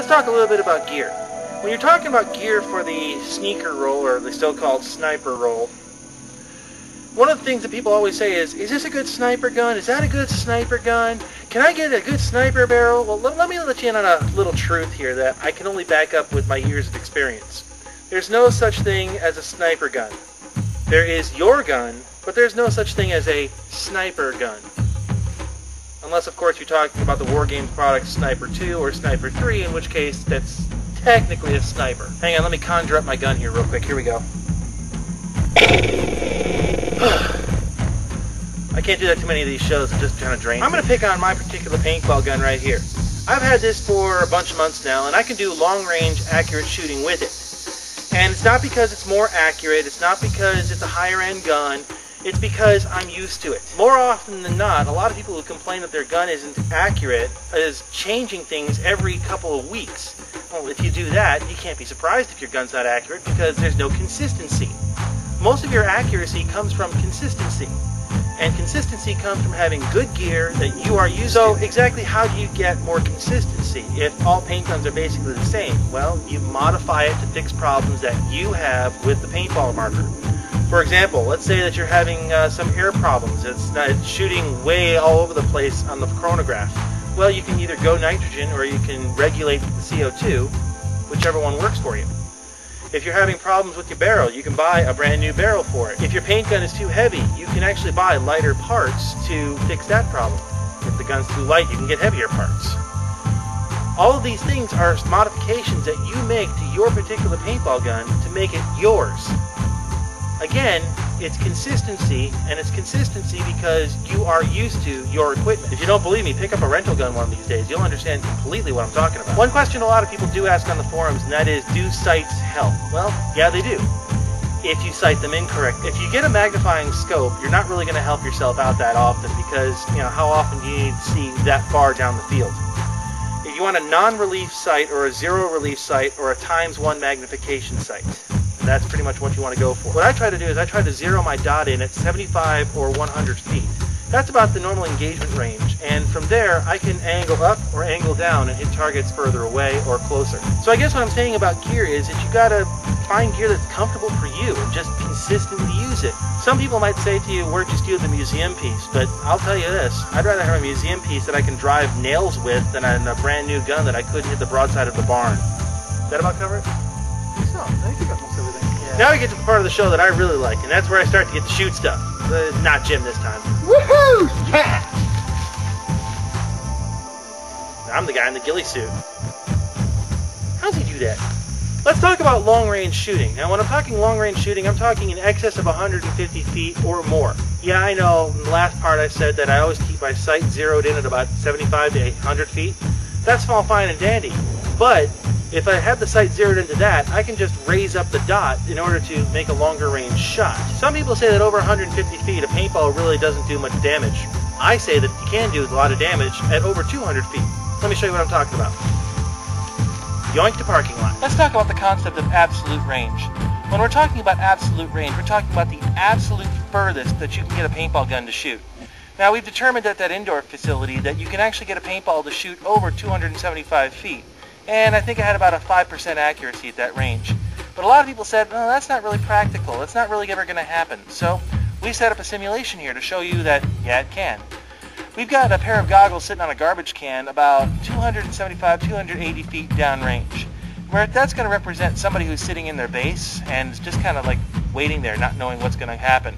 let's talk a little bit about gear. When you're talking about gear for the sneaker roll, or the so-called sniper roll, one of the things that people always say is this a good sniper gun? Is that a good sniper gun? Can I get a good sniper barrel? Well, let me let you in on a little truth here that I can only back up with my years of experience. There's no such thing as a sniper gun. There is your gun, but there's no such thing as a sniper gun. Unless, of course, you're talking about the War Games product Sniper 2 or Sniper 3, in which case that's technically a sniper. Hang on, let me conjure up my gun here real quick. Here we go. I can't do that too many of these shows, it just kind of drains me. I'm going to pick on my particular paintball gun right here. I've had this for a bunch of months now, and I can do long-range accurate shooting with it. And it's not because it's more accurate, it's not because it's a higher-end gun, it's because I'm used to it. More often than not, a lot of people who complain that their gun isn't accurate is changing things every couple of weeks. Well, if you do that, you can't be surprised if your gun's not accurate because there's no consistency. Most of your accuracy comes from consistency. And consistency comes from having good gear that you are used to. So exactly how do you get more consistency if all paint guns are basically the same? Well, you modify it to fix problems that you have with the paintball marker. For example, let's say that you're having some air problems. It's shooting way all over the place on the chronograph. Well, you can either go nitrogen or you can regulate the CO2, whichever one works for you. If you're having problems with your barrel, you can buy a brand new barrel for it. If your paint gun is too heavy, you can actually buy lighter parts to fix that problem. If the gun's too light, you can get heavier parts. All of these things are modifications that you make to your particular paintball gun to make it yours. Again, it's consistency, and it's consistency because you are used to your equipment. If you don't believe me, pick up a rental gun one of these days. You'll understand completely what I'm talking about. One question a lot of people do ask on the forums, and that is, do sights help? Well, yeah, they do, if you sight them incorrect. If you get a magnifying scope, you're not really going to help yourself out that often because, you know, how often do you need to see that far down the field? If you want a non-relief sight or a zero-relief sight or a ×1 magnification sight, that's pretty much what you want to go for. What I try to do is I try to zero my dot in at 75 or 100 feet. That's about the normal engagement range, and from there I can angle up or angle down and hit targets further away or closer. So I guess what I'm saying about gear is that you gotta find gear that's comfortable for you and just consistently use it. Some people might say to you, where'd you steal the museum piece? But I'll tell you this, I'd rather have a museum piece that I can drive nails with than a brand new gun that I couldn't hit the broadside of the barn. Does that about cover it? So, I think you got most everything. Yeah. Now we get to the part of the show that I really like, and that's where I start to get to shoot stuff. Not Jim this time. Woohoo! Yeah! I'm the guy in the ghillie suit. How's he do that? Let's talk about long-range shooting. Now, when I'm talking long-range shooting, I'm talking in excess of 150 feet or more. Yeah, I know, in the last part I said that I always keep my sight zeroed in at about 75 to 100 feet. That's all fine and dandy, but if I have the sight zeroed into that, I can just raise up the dot in order to make a longer range shot. Some people say that over 150 feet, a paintball really doesn't do much damage. I say that you can do a lot of damage at over 200 feet. Let me show you what I'm talking about. Yoink to parking lot. Let's talk about the concept of absolute range. When we're talking about absolute range, we're talking about the absolute furthest that you can get a paintball gun to shoot. Now, we've determined at that indoor facility that you can actually get a paintball to shoot over 275 feet. And I think I had about a 5% accuracy at that range. But a lot of people said, oh, that's not really practical. That's not really ever going to happen. So we set up a simulation here to show you that, yeah, it can. We've got a pair of goggles sitting on a garbage can about 275, 280 feet downrange, where that's going to represent somebody who's sitting in their base and is just kind of like waiting there, not knowing what's going to happen.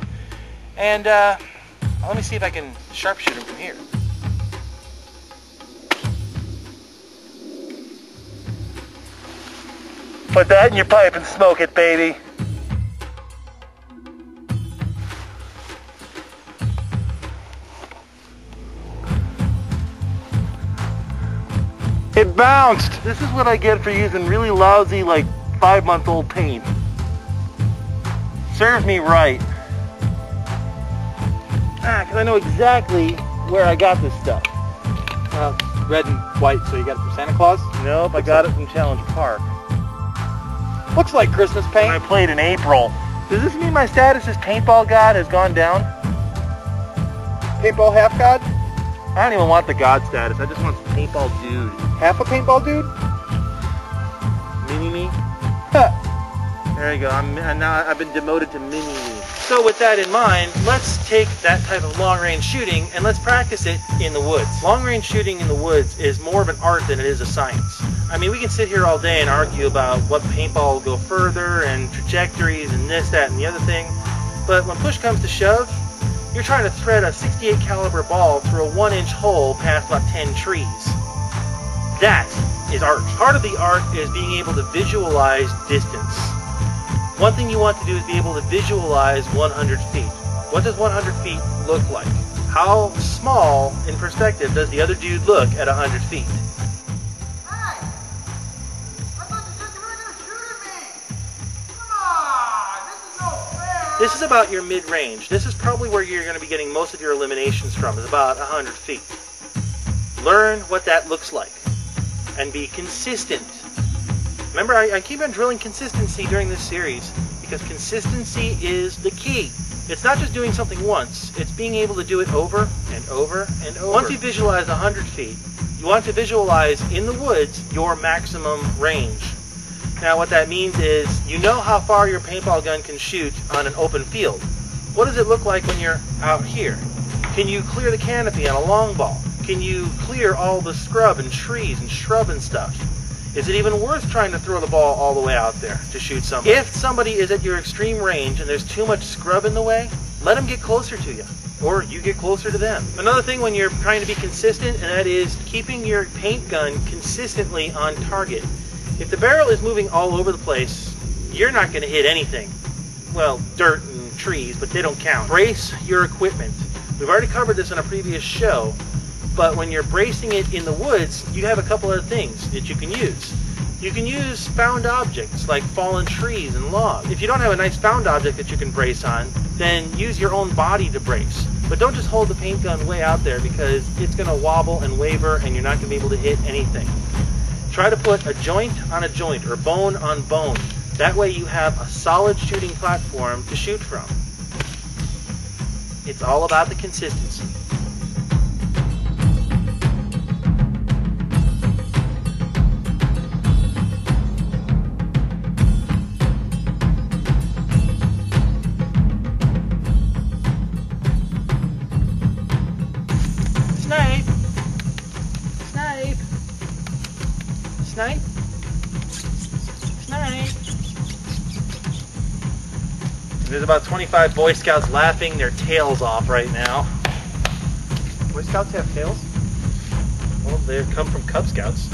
And let me see if I can sharpshoot him from here. Put that in your pipe and smoke it, baby. It bounced! This is what I get for using really lousy, like, 5-month-old paint. Serves me right. Because I know exactly where I got this stuff. Red and white, so you got it from Santa Claus? Nope, I got it from Challenge Park. Looks like Christmas paint. I played in April. Does this mean my status as paintball god has gone down? Paintball half god? I don't even want the god status. I just want paintball dude. Half a paintball dude? Mini-me? There you go. I've been demoted to mini-me. So with that in mind, let's take that type of long-range shooting and let's practice it in the woods. Long-range shooting in the woods is more of an art than it is a science. I mean, we can sit here all day and argue about what paintball will go further and trajectories and this, that, and the other thing. But when push comes to shove, you're trying to thread a 68 caliber ball through a 1-inch hole past about 10 trees. That is art. Part of the art is being able to visualize distance. One thing you want to do is be able to visualize 100 feet. What does 100 feet look like? How small in perspective does the other dude look at 100 feet? Hey! I thought you said you were going to shoot at me! Come on! This is no fair! This is about your mid-range. This is probably where you're going to be getting most of your eliminations from, is about 100 feet. Learn what that looks like and be consistent. Remember, I keep on drilling consistency during this series because consistency is the key. It's not just doing something once, it's being able to do it over and over and over. Once you visualize 100 feet, you want to visualize in the woods your maximum range. Now what that means is you know how far your paintball gun can shoot on an open field. What does it look like when you're out here? Can you clear the canopy on a long ball? Can you clear all the scrub and trees and shrub and stuff? Is it even worth trying to throw the ball all the way out there to shoot somebody? If somebody is at your extreme range and there's too much scrub in the way, let them get closer to you, or you get closer to them. Another thing when you're trying to be consistent, and that is keeping your paint gun consistently on target. If the barrel is moving all over the place, you're not going to hit anything. Well, dirt and trees, but they don't count. Brace your equipment. We've already covered this in a previous show. But when you're bracing it in the woods, you have a couple other things that you can use. You can use found objects like fallen trees and logs. If you don't have a nice found object that you can brace on, then use your own body to brace. But don't just hold the paint gun way out there because it's going to wobble and waver and you're not going to be able to hit anything. Try to put a joint on a joint or bone on bone. That way you have a solid shooting platform to shoot from. It's all about the consistency. Snipe! Snipe! Snipe! Snipe! There's about 25 Boy Scouts laughing their tails off right now. Boy Scouts have tails? Well, they come from Cub Scouts.